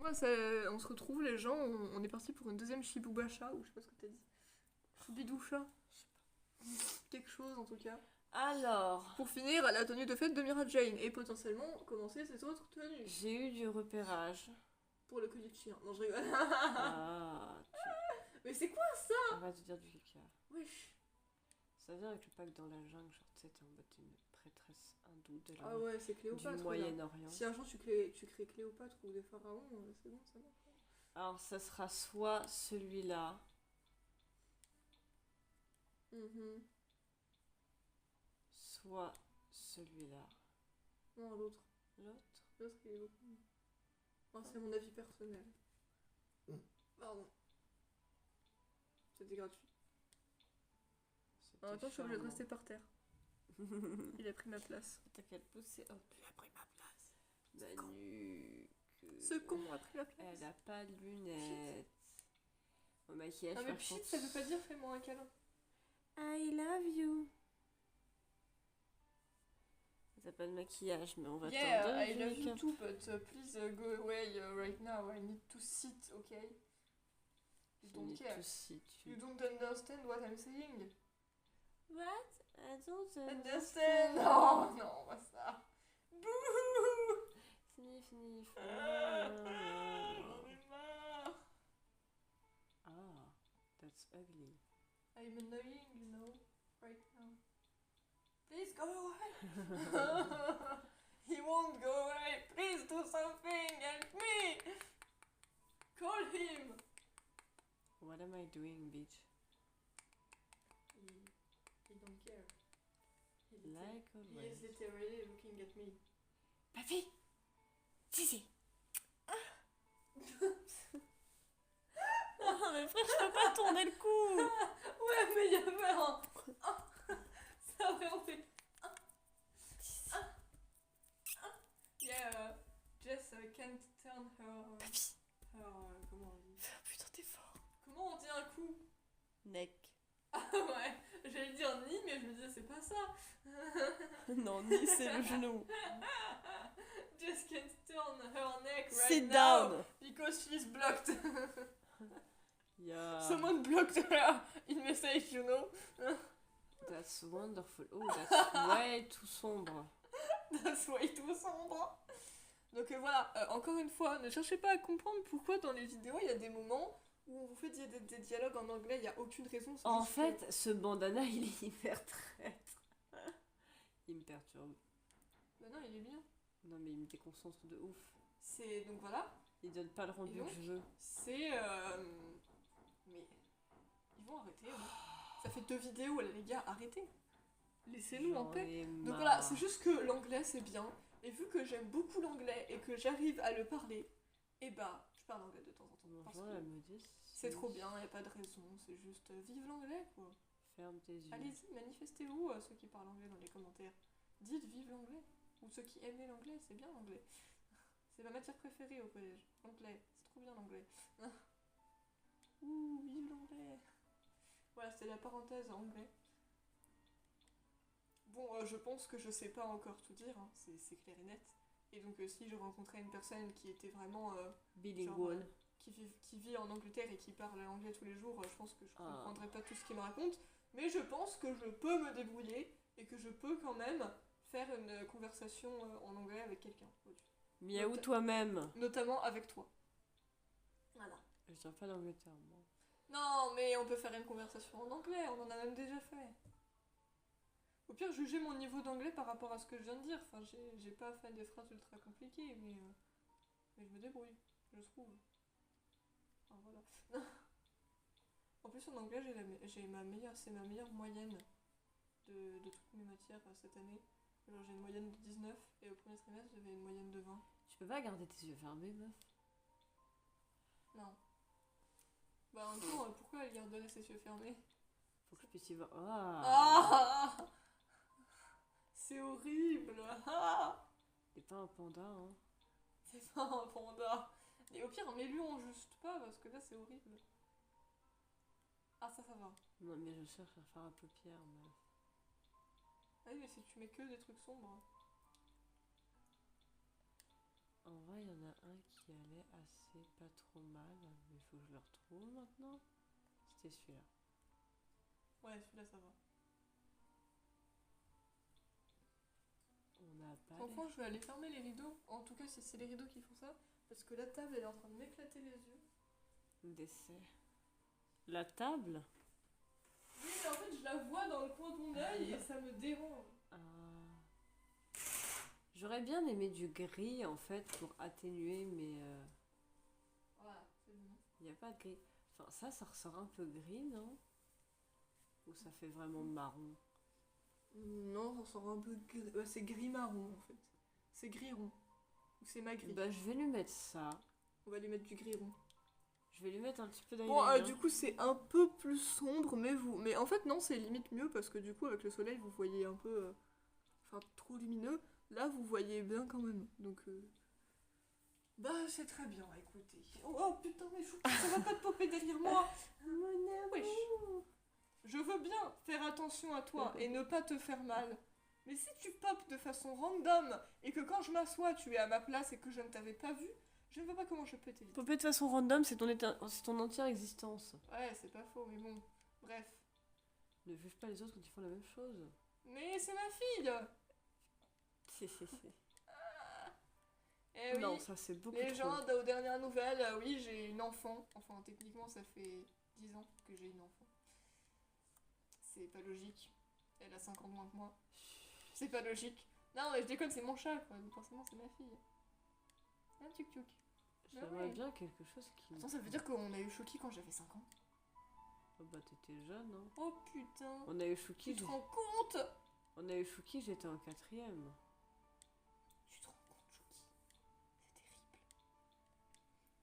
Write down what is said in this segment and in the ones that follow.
Ouais, ça, on se retrouve, les gens, on est parti pour une deuxième Shibubasha, ou je sais pas ce que t'as dit. Shibidoucha. Quelque chose en tout cas. Alors, Pour finir, la tenue de fête de Mira Jane et potentiellement commencer cette autre tenue. j'ai eu du repérage. Pour le collier de chien. Non, je rigole. Ah, Mais c'est quoi ça? on va te dire du caca. Wesh. Ça vient avec le pack dans la jungle, genre tu sais, t'es en mode une prêtresse hindoue de Ah ouais, c'est du Cléopâtre. Là. Moyen-Orient. Si un jour tu crées Cléopâtre ou des pharaons, c'est bon, ça va. Alors, ça sera soit celui-là, Mhm. soit celui-là. Non, l'autre. L'autre? L'autre, il est beaucoup mieux. Oh, c'est mon avis personnel. Pardon. C'était gratuit. En même temps, je suis obligée de rester par terre. Il a pris ma place. T'as qu'à le pousser. Hop. Il a pris ma place. Manu. Ce con a pris ma place. Elle a pas de lunettes. Au maquillage, Non mais par pchit, contre- ça veut pas dire fais-moi un câlin. I love you. T'as pas de maquillage, mais on va t'en Yeah, donner. I love you too, but please go away right now. I need to sit, okay? You don't care. You don't understand what I'm saying. What? I don't Understand? Non, non, pas ça. Bouh! Sniff, sniff. J'en ai marre. Ah, that's ugly. I'm annoying, you know, right now. Please go away. He won't go away. Please do something. Help me. Call him. What am I doing, bitch? He don't care. Like He always. is literally looking at me. Papy! Sissi! Oh, mais frère, je peux pas tourner le cou! Ouais, mais il y avait un... Ça avait fait... Yeah, Jess can't turn her... Papy! comment on dit? Oh, putain, t'es fort! Comment on dit un coup? Neck. Ah ouais, j'allais dire ni, mais je me disais c'est pas ça. Non, ni c'est le genou. Just can't turn her neck right Sit now down! because she's blocked. Yeah. Someone blocked her in message, you know. That's wonderful. Oh, that's way too sombre. That's way too sombre. Donc voilà, encore une fois, ne cherchez pas à comprendre pourquoi dans les vidéos il y a des moments où vous faites des dialogues en anglais, il n'y a aucune raison. En juste fait, ce bandana, il est hyper traître. Il me perturbe. Bah non, il est bien. Non, mais il me déconcentre de ouf. C'est... Donc voilà, Il donne pas le rendu Et donc que je veux. c'est... Mais... Ils vont arrêter, hein. Ça fait 2 vidéos, là, les gars, arrêtez. Laissez-nous en J'en paix. ai Donc marre. voilà, c'est juste que l'anglais c'est bien, et vu que j'aime beaucoup l'anglais et que j'arrive à le parler, et bah je parle anglais de temps en temps. Parce Bonjour la que modiste. c'est trop bien, y a pas de raison, c'est juste vive l'anglais quoi. Ferme tes yeux. Allez-y, manifestez-vous ceux qui parlent anglais dans les commentaires. Dites vive l'anglais, ou ceux qui aimaient l'anglais, c'est bien l'anglais. C'est ma matière préférée au collège, l'anglais, c'est trop bien l'anglais. Ouh, vive l'anglais. Voilà, c'était la parenthèse anglais. Bon, je pense que je sais pas encore tout dire, hein, c'est clair et net. Et donc si je rencontrais une personne qui était vraiment... Bilingual. qui vit en Angleterre et qui parle l'anglais tous les jours, je pense que je comprendrais pas tout ce qu'il me raconte. Mais je pense que je peux me débrouiller et que je peux quand même faire une conversation en anglais avec quelqu'un. Miaou toi-même. Notamment avec toi. Voilà. Je tiens pas d'Angleterre, moi. Non, mais on peut faire une conversation en anglais, on en a même déjà fait. Au pire, jugez mon niveau d'anglais par rapport à ce que je viens de dire. Enfin, j'ai pas fait des phrases ultra compliquées, mais je me débrouille, je trouve. Enfin, voilà. En plus, en anglais, c'est ma meilleure moyenne de toutes mes matières cette année. Alors, j'ai une moyenne de 19 et au premier trimestre, j'avais une moyenne de 20. Tu peux pas garder tes yeux fermés, meuf? Non. Bah, en même temps, pourquoi elle garderait ses yeux fermés? Faut que je puisse y voir. Ah! Ah, c'est horrible. Ah, T'es pas un panda, hein? c'est pas un panda. Et au pire, mets-lui en juste pas, parce que là, c'est horrible. Ah, ça va. Non, mais je cherche à faire un paupière, meuf. Ah oui, mais si tu mets que des trucs sombres. En vrai, il y en a un qui allait assez pas trop mal, mais il faut que je le retrouve maintenant. C'était celui-là. Ouais, celui-là, ça va. On n'a pas Franchement, je vais aller fermer les rideaux. En tout cas, si c'est les rideaux qui font ça. Parce que la table, elle est en train de m'éclater les yeux. d'essai. La table. Oui, mais en fait, je la vois dans le coin de mon œil et ça me dérange. Ah. J'aurais bien aimé du gris en fait pour atténuer, mais Voilà, c'est bon. il n'y a pas de gris. Enfin, ça ressort un peu gris, non? Ou ça fait vraiment marron? Non, ça sort un peu gris. C'est gris-marron en fait. C'est gris-rond. Ou c'est magris. Bah, je vais lui mettre ça. On va lui mettre du gris-rond. Je vais lui mettre un petit peu Bon, d'eyeliner. du coup, c'est un peu plus sombre, mais en fait, non, c'est limite mieux parce que du coup, avec le soleil, vous voyez un peu. Enfin, trop lumineux. Là, vous voyez bien quand même. Donc. Bah, c'est très bien, écoutez. Oh putain, mais ça va pas te popper derrière moi! Wesh. Je veux bien faire attention à toi et ne pas te faire mal. Mais si tu popes de façon random et que quand je m'assois, tu es à ma place et que je ne t'avais pas vu, je ne vois pas comment je peux t'éviter. Popper de façon random, c'est ton entière existence. Ouais, c'est pas faux, mais bon. Bref. Ne juge pas les autres quand ils font la même chose. Mais c'est ma fille! Si. Eh oui, Non, ça c'est beaucoup trop. légende aux dernières nouvelles, oui, j'ai une enfant. Enfin, techniquement, ça fait 10 ans que j'ai une enfant. C'est pas logique. Elle a 5 ans de moins que moi. C'est pas logique. Non, mais je déconne, c'est mon chat, quoi. Donc forcément, c'est ma fille. Un tuk-tuk. J'aimerais ouais. bien quelque chose qui... Attends, ça veut dire qu'on a eu Shoki quand j'avais 5 ans. Oh bah t'étais jeune, hein. Oh putain. On a eu Tu Shuki, te rends compte? on a eu Shuki, j'étais en 4ème. Tu te rends compte, Shoki? C'est terrible.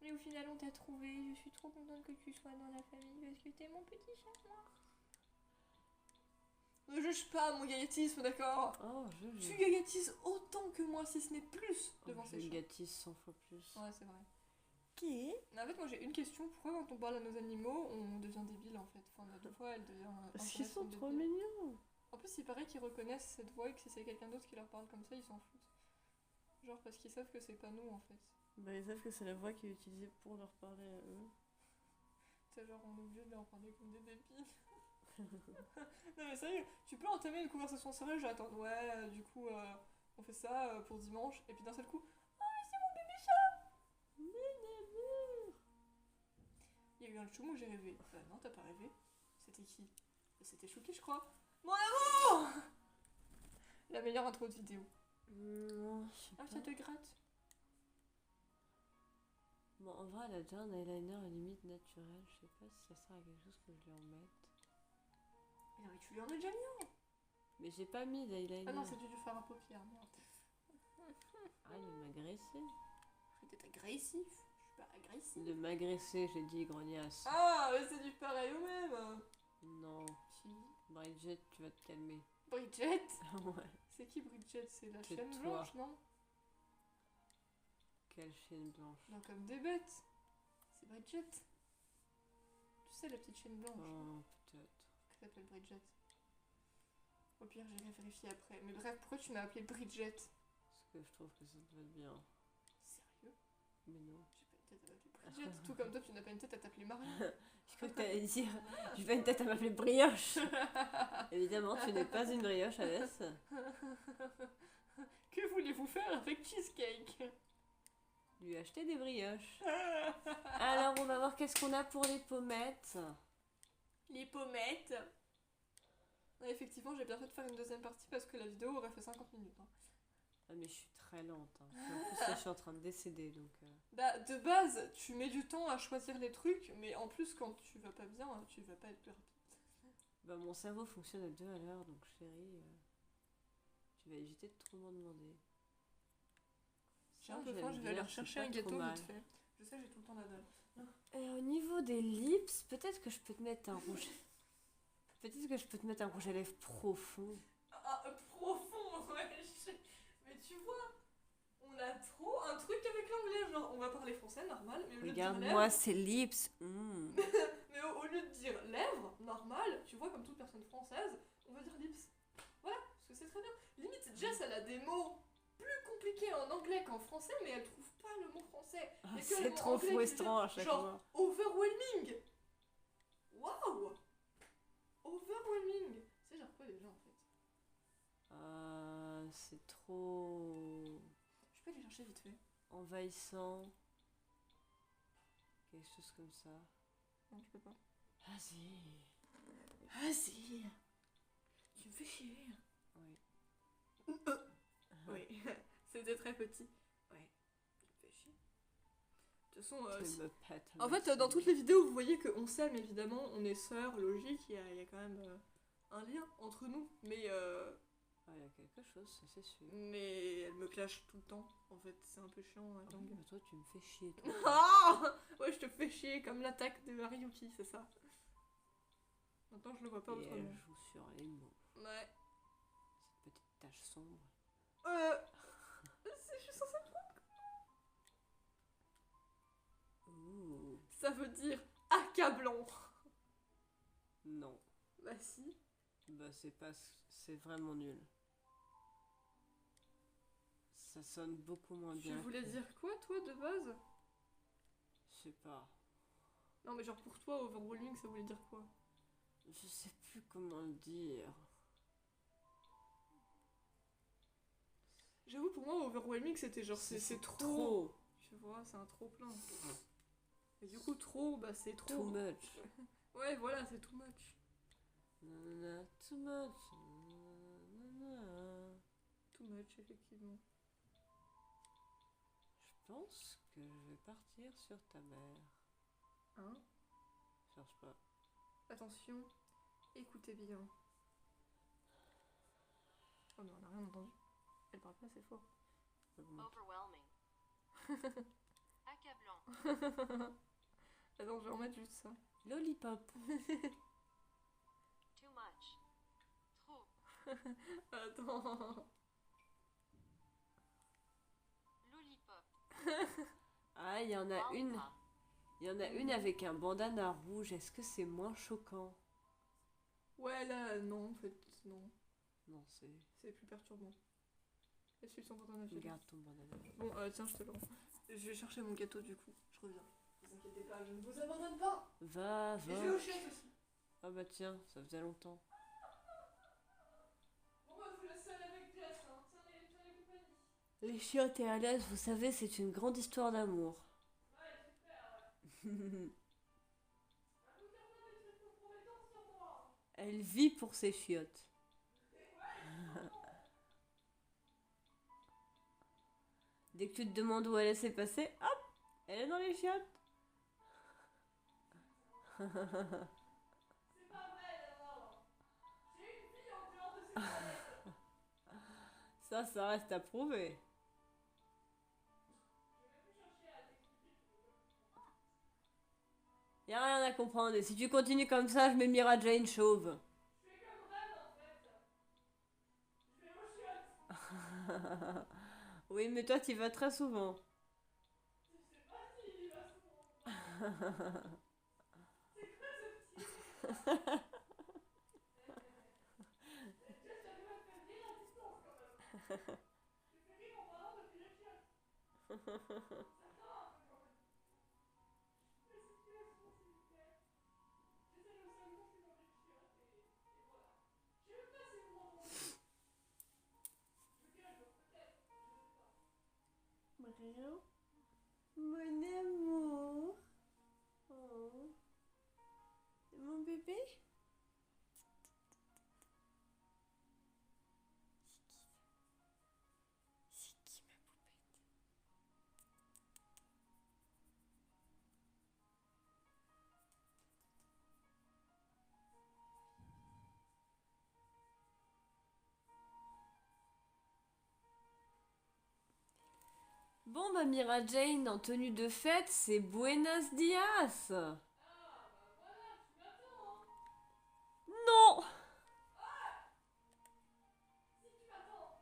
Et au final, on t'a trouvé. Je suis trop contente que tu sois dans la famille parce que t'es mon petit chat noir. Ne juge pas mon gaillettisme, d'accord? Oh, Tu gaillettises autant que moi, si ce n'est plus, devant ces je chats. gâtisse 100 fois plus. Ouais, c'est vrai. Qui? Mais en fait, moi j'ai une question. Pourquoi quand on parle à nos animaux, on devient débile en fait? Enfin, la deux fois, elle devient. Parce Internet qu'ils sont comme trop débile. mignons. En plus, il paraît qu'ils reconnaissent cette voix et que si c'est quelqu'un d'autre qui leur parle comme ça, ils s'en foutent. Genre parce qu'ils savent que c'est pas nous en fait. Bah ils savent que c'est la voix qui est utilisée pour leur parler à eux. C'est genre on est obligé de leur parler comme des débiles. Non mais sérieux, tu peux entamer une conversation sérieuse, genre attends, ouais, du coup, on fait ça pour dimanche, et puis d'un seul coup, oh mais c'est mon bébé chat! Il y a eu un choumou, j'ai rêvé. Bah non, t'as pas rêvé. C'était qui? C'était Chouki, je crois. Mon amour! La meilleure intro de vidéo. Non, je sais Ah, pas. ça te gratte? Bon, en vrai, elle a déjà un eyeliner à limite naturel. Je sais pas si ça sert à quelque chose que je lui en mette. Mais non, mais tu lui en as déjà mis un! Mais j'ai pas mis d'eyeliner. Ah non, c'est dû faire un paupière, merde. Ah, il m'a agressé. J'étais agressif. Je suis pas agressif. De m'agresser, j'ai dit grognasse. Ah, mais c'est du pareil au même! Non. Si. Bridget, tu vas te calmer. Bridget? Ouais. C'est qui Bridget? C'est la C'est chaîne toi. blanche, non? Quelle chaîne blanche. Non, comme des bêtes. C'est Bridget. Tu sais, la petite chaîne blanche Oh, peut-être. qui s'appelle Bridget. Au pire, j'irai vérifier après. Mais bref, pourquoi tu m'as appelé Bridget? Parce que je trouve que ça te va bien. Sérieux? Mais non. J'ai pas une tête à m'appeler Bridget. Tout comme toi, tu n'as pas une tête à t'appeler Marie. Je crois que t'allais dire, j'ai pas une tête à m'appeler brioche. Évidemment, tu n'es pas une brioche, Alès. Que voulez-vous faire avec Cheesecake? Lui acheter des brioches. Alors, on va voir qu'est-ce qu'on a pour les pommettes. Les pommettes. Ouais, effectivement, j'ai bien fait de faire une deuxième partie parce que la vidéo aurait fait 50 minutes. Hein. Ah, mais je suis très lente. Hein. Puis en plus, là, je suis en train de décéder, donc... Bah, de base, tu mets du temps à choisir les trucs, mais en plus, quand tu vas pas bien, tu vas pas être plus rapide. Bah, mon cerveau fonctionne à 2 à l'heure, donc chérie, tu vas éviter de trop m'en demander. J'ai un peu faim, je vais aller rechercher un gâteau vite fait. Je sais, j'ai tout le temps la dalle. Et au niveau des lips, peut-être que je peux te mettre un rouge... Peut-être que je peux te mettre un rouge à lèvres profond. Ah, profond, ouais. Mais tu vois, on a trop un truc avec l'anglais. Genre, on va parler français normal, mais au lieu de dire Regarde-moi lèvres, ces lips. mais au lieu de dire lèvres, normal, tu vois, comme toute personne française, on va dire lips. Voilà, parce que c'est très bien. Limite, Jess, elle a des mots plus compliqués en anglais qu'en français, mais elle trouve le mot français. Ah, Il y a que le c'est mot trop anglais qui frustrant à vient. chaque Genre, fois. overwhelming. Waouh. Overwhelming. Tu sais, genre quoi déjà en fait? C'est trop Je peux aller chercher vite fait. envahissant. Quelque chose comme ça. Non, je peux pas. Vas-y. Vas-y. Tu me fais chier. Oui. Oui, c'était très petit. Ouais, tu me fais chier. De toute façon, Tu me pètes en le fait, dans toutes ciel. les vidéos, vous voyez qu'on s'aime évidemment, on est sœurs, logique, il y a quand même un lien entre nous. Ah, il y a quelque chose, ça c'est sûr. Mais elle me clash tout le temps. En fait, c'est un peu chiant. Ah, mais toi, tu me fais chier, toi. Ah ouais, je te fais chier comme l'attaque de Hariyuki, c'est ça. Maintenant, je le vois pas Et elle autrement. joue sur les mots. Ouais. Cette petite tache sombre. Je suis censée... Ouh. Ça veut dire accablant. Non. Bah si. Bah c'est pas... C'est vraiment nul. Ça sonne beaucoup moins Tu bien. voulais dire quoi, toi, de base? Je sais pas. Non, mais genre pour toi, overwhelming, ça voulait dire quoi? Je sais plus comment le dire. J'avoue, pour moi, overwhelming, c'était genre, c'est trop. Trop. Tu vois, c'est un trop plein. Et du coup, trop, bah c'est trop. Too much. Ouais, voilà, c'est too much. Nanana, too much. Nanana. Too much, effectivement. Je pense que je vais partir sur ta mère. Hein? Cherche pas. Attention, écoutez bien. Oh, mais on a rien entendu. Elle parle pas assez fort. Overwhelming. Accablant. Attends, je vais remettre juste ça. Lollipop. Too much. Trop. Attends. Lollipop. Ah, il y en a une. Lollipop. Il y en a une avec un bandana rouge. Est-ce que c'est moins choquant? Ouais, là, non, en fait, non. Non, c'est... C'est plus perturbant. Est-ce qu'ils sont contents de Garde ton bandana. Bon, tiens, je te le rends. Je vais chercher mon gâteau du coup. Je reviens. Ne vous inquiétez pas, je ne vous abandonne pas. Va, Et je vais va. au chiottes aussi. Ah bah tiens, ça faisait longtemps. Bon, bah, vous laissez aller avec Jess, hein. Tiens les compagnies. Les chiottes et Alès, vous savez, c'est une grande histoire d'amour. Ouais, super, ouais. Bah, vous dire pas des trucs compromettants sur moi. Elle vit pour ses chiottes. Dès que tu te demandes où elle s'est passée, hop, elle est dans les chiottes. C'est pas vrai, d'abord. J'ai une fille en dehors de cette planète. Ça reste à prouver. Je vais plus chercher à t'expliquer. Y a rien à comprendre. Et si tu continues comme ça, je mets Mira Jane chauve. Je fais comme Ren en fait. Je vais aux chiottes. Oui, mais toi, tu vas très souvent. Je sais pas s'il y va souvent. C'est quoi ce petit? Jess, j'arrive à te faire rire à distance quand même. Tu fais rire en parlant depuis les chiottes. Ça sort un peu quand même. Mais c'est qui la source, s'il vous plaît? J'essaie de savoir si dans les chiottes et voilà. Je sais même pas si vous m'entendez. Je gage, peut-être. Je sais pas. Rien. Mon amour. Oh. Mon bébé. C'est qui ma poupette? Bon, bah Mira Jane en tenue de fête, c'est Buenos Dias. Ah, bah voilà, tu m'attends, hein. Non. Si tu m'attends.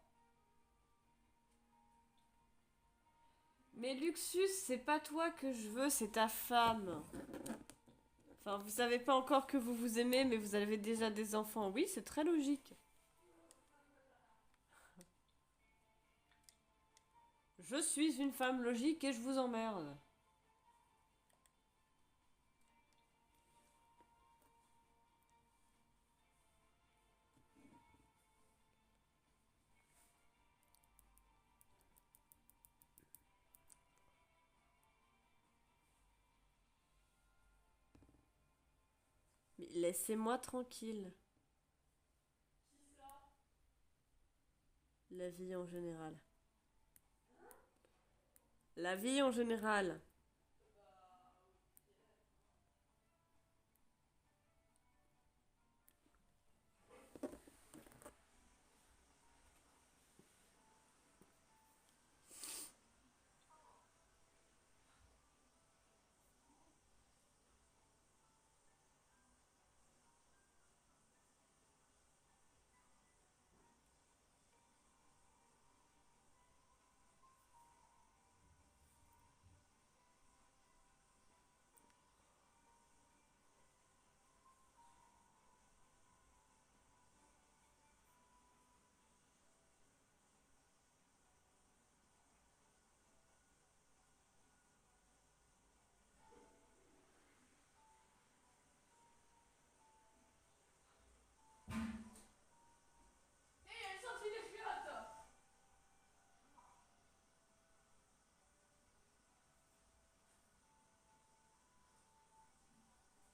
Mais Luxus, c'est pas toi que je veux, c'est ta femme. Enfin, vous savez pas encore que vous vous aimez, mais vous avez déjà des enfants. Oui, c'est très logique. Je suis une femme logique et je vous emmerde. Mais laissez-moi tranquille. La vie en général. La vie en général.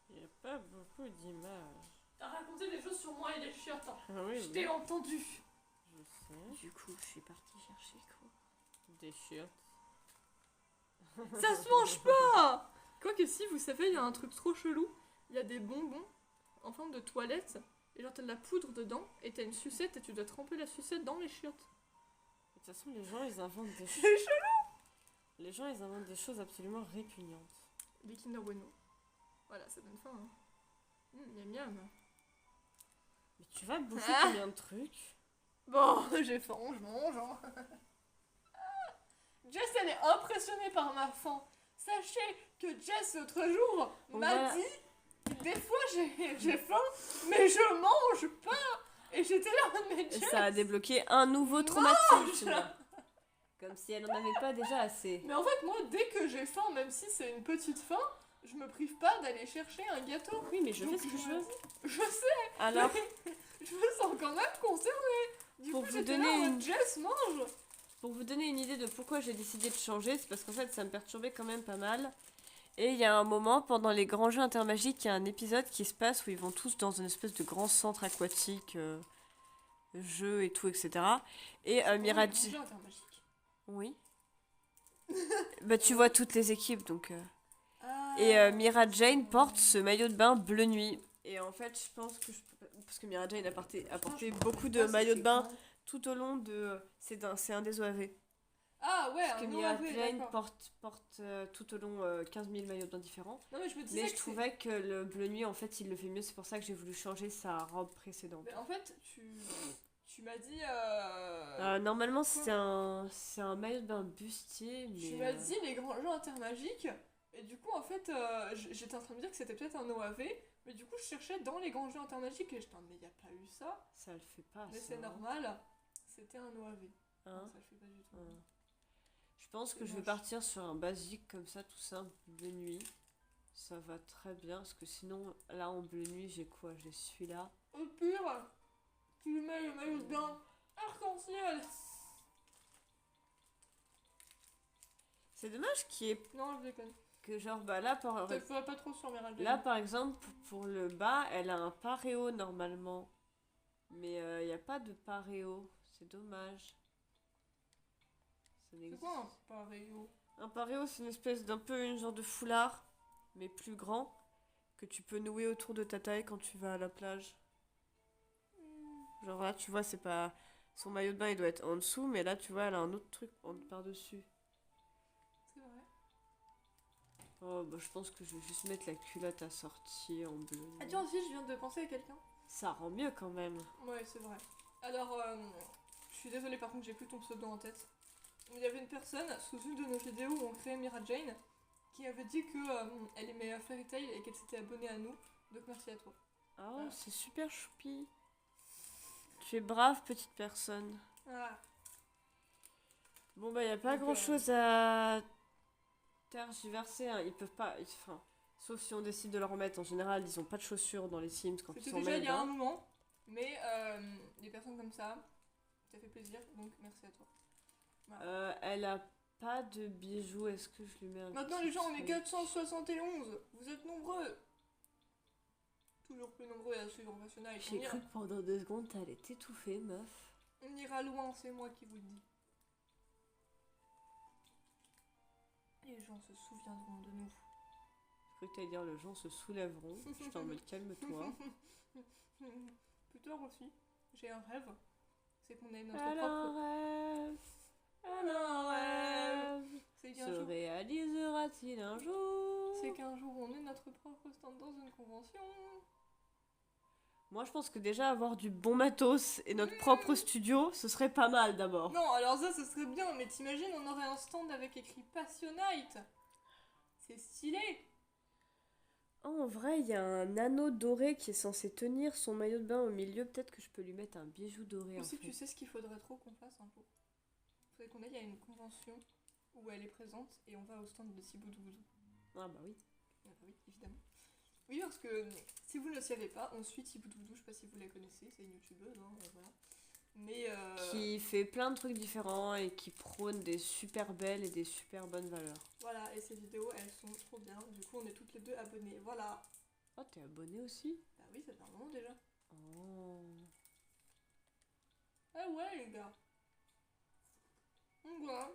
Il n'y a pas beaucoup d'images. T'as raconté des choses sur moi et des chiottes. Hein. Ah oui, Je t'ai entendu. je sais. Du coup, je suis partie chercher quoi. Des chiottes. Ça se mange pas. Quoique si, vous savez, il y a un truc trop chelou. Il y a des bonbons en forme de toilette. Et genre t'as de la poudre dedans. Et t'as une sucette et tu dois tremper la sucette dans les chiottes. De toute façon, les gens, ils inventent des choses. C'est chelou. Les gens, ils inventent des choses absolument répugnantes. Des Kinder Bueno. Voilà, ça donne faim. Hein. Miam miam. Mais tu vas bouffer Ah. combien de trucs? Bon, j'ai faim, je mange. Hein. Jess, elle est impressionnée par ma faim. Sachez que Jess, l'autre jour, On m'a va- dit des fois j'ai faim, mais je mange pas. Et j'étais là, mais Et Jess. ça a débloqué un nouveau traumatisme. Comme si elle en avait pas déjà assez. Mais en fait, moi, dès que j'ai faim, même si c'est une petite faim, je me prive pas d'aller chercher un gâteau. Oui, mais je Donc, fais ce que je veux. Je sais, Alors, je me sens quand même concernée. Du Pour coup, vous j'étais donner là en mode, une- Jess, mange. pour vous donner une idée de pourquoi j'ai décidé de changer, c'est parce qu'en fait, ça me perturbait quand même pas mal. Et il y a un moment, pendant les grands jeux intermagiques, il y a un épisode qui se passe où ils vont tous dans une espèce de grand centre aquatique, jeux et tout, etc. Et Mira... Jeu intermagique. Oui. Bah, tu vois toutes les équipes, donc... Ah. Et Mira Jane porte ce maillot de bain bleu nuit. Et en fait, je pense que parce que Mira Jane a porté beaucoup de maillots de bain tout au long de... C'est un des OAV. Ah ouais, Parce que un Mira OAV, Jane d'accord. porte tout au long 15 000 maillots de bain différents. Non mais je me disais Mais que je c'est- trouvais que le bleu nuit, en fait, il le fait mieux. C'est pour ça que j'ai voulu changer sa robe précédente. Mais en fait, tu m'as dit... Normalement, c'est un maillot de bain bustier, mais... Tu m'as dit les grands jeux intermagiques. Et du coup, en fait, j'étais en train de me dire que c'était peut-être un OAV. Mais du coup, je cherchais dans les grands jeux intermagiques et j'étais en mais y a pas eu ça. Ça le fait pas, Mais ça, c'est hein. normal. C'était un OAV. Hein Non, ça le fait pas du tout. Hein. Je pense que C'est je vais moche. partir sur un basique comme ça, tout simple, bleu nuit. Ça va très bien, parce que sinon, là, en bleu nuit, j'ai quoi? J'ai celui-là. Au pire, tu lui mets le maillot de bain arc-en-ciel. C'est dommage qu'il y ait Non, je déconne. que genre, bah là, Te ferais pas trop sur mes radios. là, par exemple, pour le bas, elle a un paréo normalement. Mais il n'y a pas de paréo. C'est dommage. Ça C'est n'existe- quoi un paréo? Un paréo, c'est une espèce d'un peu une genre de foulard, mais plus grand, que tu peux nouer autour de ta taille quand tu vas à la plage. Genre là, tu vois, c'est pas... Son maillot de bain, il doit être en dessous, mais là, tu vois, elle a un autre truc par-dessus. C'est vrai. Oh, bah je pense que je vais juste mettre la culotte assortie en bleu. Ah tiens aussi, je viens de penser à quelqu'un. Ça rend mieux quand même. Ouais, c'est vrai. Alors, je suis désolée par contre, j'ai plus ton pseudo en tête. Il y avait une personne sous une de nos vidéos où on créait Mira Jane qui avait dit que elle aimait Fairy Tail et qu'elle s'était abonnée à nous. Donc merci à toi. Oh, Voilà. c'est super choupi. Tu es brave, petite personne. Ah. Bon, bah, y a pas Donc, grand-chose à tergiverser, hein. Ils peuvent pas... Enfin, sauf si on décide de leur remettre. En général, ils ont pas de chaussures dans les Sims quand ils C'était sont déjà il y a un maillot. moment, mais des personnes comme ça fait plaisir, donc merci à toi. Elle a pas de bijoux. Est-ce que je lui mets un Maintenant petit les gens, on est truc 471, vous êtes nombreux. Toujours plus nombreux à suivre Passionnage. J'ai cru que pendant 2 secondes, t'allais t'étouffer, meuf. On ira loin, c'est moi qui vous le dis. Les gens se souviendront de nous. J'ai cru que t'allais dire les gens se soulèveront. J'étais en mode calme-toi. Plus tard aussi, j'ai un rêve. C'est qu'on ait notre Elle a propre... un rêve. Elle Elle a un rêve. C'est Se qu'un jour... réalisera-t-il un jour? C'est qu'un jour on ait notre propre stand dans une convention. Moi, je pense que déjà avoir du bon matos et notre propre studio, ce serait pas mal d'abord. Non, alors ça, ce serait bien, mais t'imagines, on aurait un stand avec écrit Passionite. C'est stylé. Oh, en vrai, il y a un anneau doré qui est censé tenir son maillot de bain au milieu. Peut-être que je peux lui mettre un bijou doré en Aussi, fait. tu sais ce qu'il faudrait trop qu'on fasse un jour. Il faudrait qu'on aille à une convention où elle est présente et on va au stand de Siboudou. Ah bah oui. Ah bah oui, évidemment. Oui, parce que si vous ne le savez pas, on suit Thiboudou, je sais pas si vous la connaissez, c'est une youtubeuse, hein, voilà. Mais Qui fait plein de trucs différents et qui prône des super belles et des super bonnes valeurs. voilà, et ces vidéos, elles sont trop bien. Du coup, on est toutes les deux abonnées, voilà. Oh, t'es abonné aussi? Bah oui, ça fait un moment déjà. Oh. Ah ouais, les gars. Donc voilà.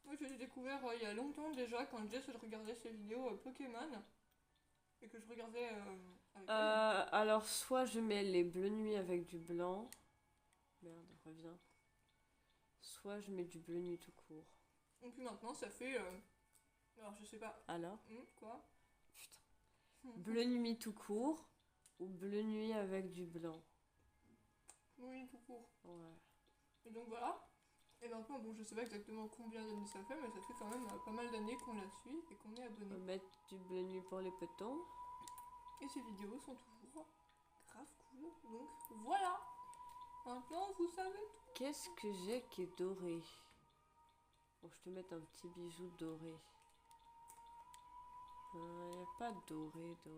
Moi, je l'ai découvert il y a longtemps déjà, quand Jess regardait ses vidéos Pokémon. Et que je regardais avec elle. Alors, soit je mets les bleus nuit avec du blanc. Merde, reviens. Soit je mets du bleu nuit tout court. Et puis maintenant, ça fait... alors, je sais pas. Alors? Quoi? Putain. Bleu nuit tout court ou bleu nuit avec du blanc? Oui, tout court. Ouais. Et donc voilà. Et maintenant, bon, je sais pas exactement combien d'années ça fait, mais ça fait quand même pas mal d'années qu'on la suit et qu'on est On abonné. va mettre du bleu nuit pour les petons. Et ces vidéos sont toujours grave cool. Donc voilà. Maintenant, vous savez tout. Qu'est-ce que j'ai qui est doré? Bon, je te mets un petit bijou doré. Il n'y a pas de doré. Je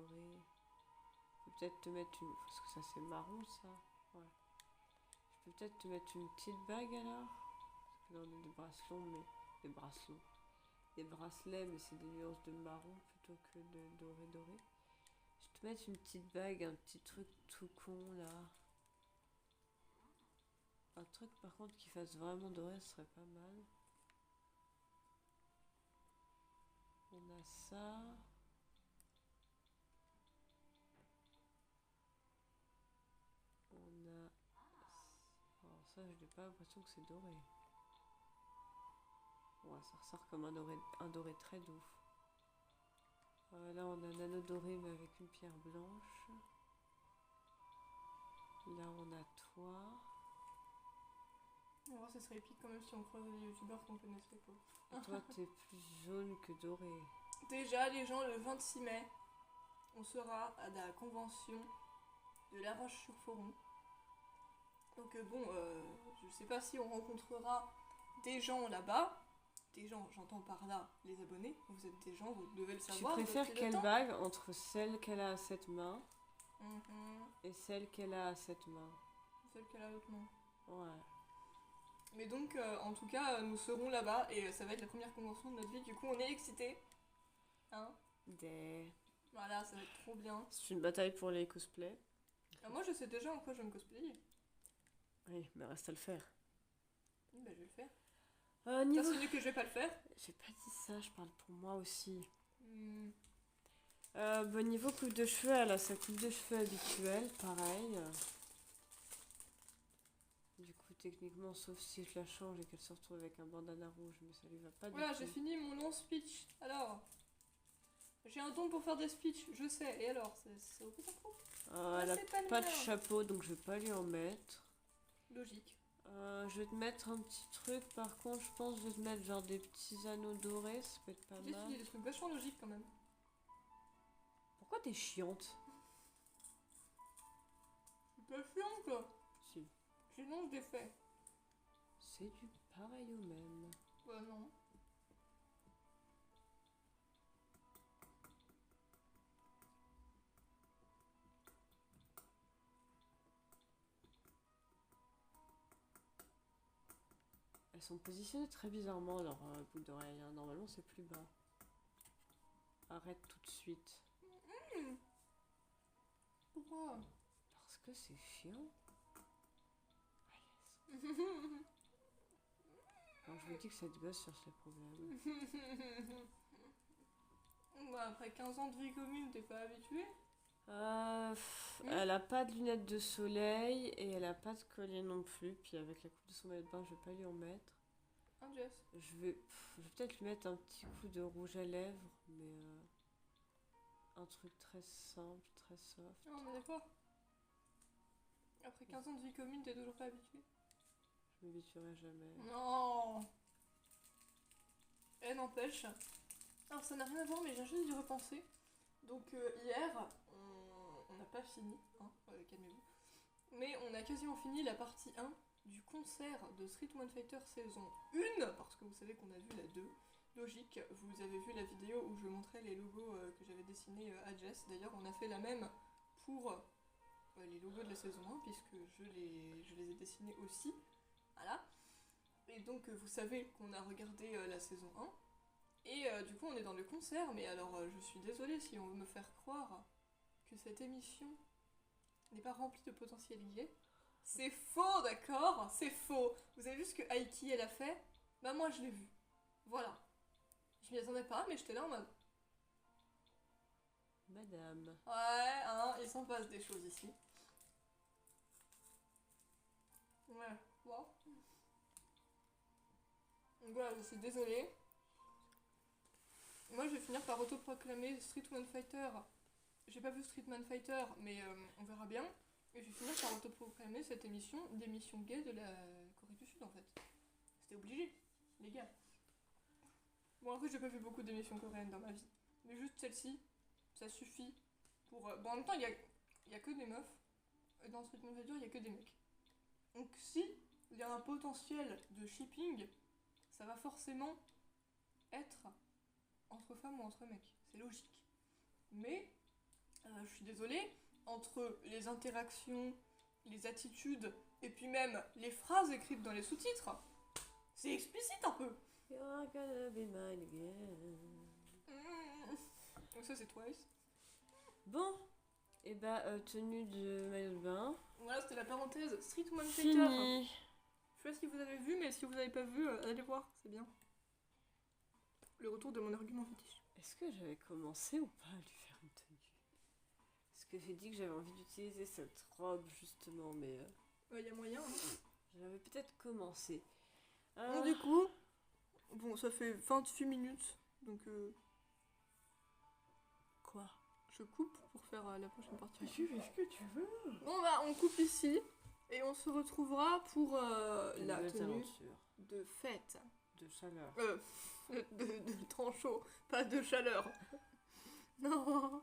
peux peut-être te mettre une... Parce que ça c'est marron ça. Ouais. Je peux peut-être te mettre une petite bague alors. Parce que là on a des bracelets, mais... Des bracelets, mais c'est des nuances de marron plutôt que de doré. Je vais te mettre une petite bague, un petit truc tout con là. Un truc par contre qui fasse vraiment doré, ce serait pas mal. On a ça. On a... Alors ça, je n'ai pas l'impression que c'est doré. Ouais, ça ressort comme un doré très doux. Là, on a un anneau doré mais avec une pierre blanche. Là, on a toi. En vrai, ça serait épique quand même si on croisait des youtubeurs qu'on connaissait quoi. Et toi, t'es plus jaune que doré. Déjà, les gens, le 26 mai, on sera à la convention de La Roche-sur-Foron. Donc bon, je sais pas si on rencontrera des gens là-bas. Des gens, j'entends par là les abonnés. Vous êtes des gens, vous devez le Tu savoir. préfères depuis le quelle temps. bague entre celle qu'elle a à 7 mains Mhm. et celle qu'elle a à 7 mains? Celle qu'elle a l'autre main. Ouais. Mais donc, en tout cas, nous serons là-bas et ça va être la première convention de notre vie. Du coup, on est excités. Hein? Voilà, ça va être trop bien. C'est une bataille pour les cosplays. Moi, je sais déjà en quoi je vais me cosplayer. Oui, mais reste à le faire. Oui, bah, je vais le faire. Niveau... Ça, c'est que je vais pas le faire. J'ai pas dit ça, je parle pour moi aussi. Hmm. Niveau coupe de cheveux, elle a sa coupe de cheveux habituelle, pareil. Du coup, techniquement, sauf si je la change et qu'elle se retrouve avec un bandana rouge, mais ça lui va pas Voilà, du j'ai tout. fini mon long speech. Alors, j'ai un don pour faire des speeches, je sais. Et alors, c'est au coup par coup. Elle a c'est pas le pas de mien. chapeau, donc je vais pas lui en mettre. Logique. Je vais te mettre un petit truc, par contre, je pense que je vais te mettre genre des petits anneaux dorés, ça peut être pas J'ai mal. fini des trucs vachement logiques quand même. Pourquoi t'es chiante? C'est pas chiant quoi. Si. J'énonce des faits. C'est du pareil au même. Bah non. Elles sont positionnées très bizarrement, leur boucle d'oreille. Hein. Normalement, c'est plus bas. Arrête tout de suite. Pourquoi? Parce que c'est chiant. Quand je vous dis que cette gosse cherche les problèmes. Bah, après 15 ans de vie commune, t'es pas habitué? Elle a pas de lunettes de soleil et elle a pas de collier non plus. Puis avec la coupe de son maillot de bain, je vais pas lui en mettre. Hein, Jess? Je vais peut-être lui mettre un petit coup de rouge à lèvres, mais un truc très simple, très soft. Non, mais d'accord. Après 15 ans de vie commune, t'es toujours pas habitué? Je m'habituerai jamais. Non. Eh, n'empêche. Alors, ça n'a rien à voir, mais j'ai juste d'y repenser. Donc, hier, on n'a pas fini, hein, calmez-vous. Mais on a quasiment fini la partie 1 du concert de Street One Fighter saison 1, parce que vous savez qu'on a vu la 2. Logique, vous avez vu la vidéo où je montrais les logos que j'avais dessinés à Jess. D'ailleurs, on a fait la même pour les logos de la saison 1, puisque je les ai dessinés aussi. Voilà. Et donc, vous savez qu'on a regardé la saison 1. Et du coup, on est dans le concert, mais alors je suis désolée si on veut me faire croire que cette émission n'est pas remplie de potentiel gay. C'est faux, d'accord? C'est faux. Vous avez vu ce que Aiki elle a fait? Bah moi je l'ai vu. Voilà. Je m'y attendais pas, mais j'étais là en mode... Madame. Ouais, hein, il s'en passe des choses ici. Ouais, bon. Donc voilà, je suis désolée. Moi je vais finir par autoproclamer Streetman Fighter. J'ai pas vu Streetman Fighter, mais on verra bien. Et je vais finir par autoproclamer cette émission d'émission gay de la Corée du Sud en fait. C'était obligé, les gars. Bon, après j'ai pas vu beaucoup d'émissions coréennes dans ma vie. Mais juste celle-ci, ça suffit pour... Bon, en même temps, il y a que des meufs. Et dans Streetman Fighter, il y a que des mecs. Donc si il y a un potentiel de shipping, ça va forcément être entre femmes ou entre mecs. C'est logique. Mais, je suis désolée, entre les interactions, les attitudes, et puis même les phrases écrites dans les sous-titres, c'est explicite un peu. You're gonna be mine again. Donc ça c'est Twice. Bon, et bah tenue de maillot de bain. Voilà, c'était la parenthèse Streetman Fighter. Fini. Je sais pas si vous avez vu, mais si vous n'avez pas vu, allez voir, c'est bien. Le retour de mon argument fétiche. Est-ce que j'avais commencé ou pas à lui faire une tenue? Parce que j'ai dit que j'avais envie d'utiliser cette robe justement, mais Il y a moyen, hein. j'avais peut-être commencé. Bon, du coup, bon, ça fait 28 minutes, donc Quoi? je coupe pour faire la prochaine partie. Tu fais ce que tu veux. Bon bah, on coupe ici, et on se retrouvera pour la Nouvelles tenue aventures. de fête. De chaleur. De temps chaud, pas de chaleur. Non.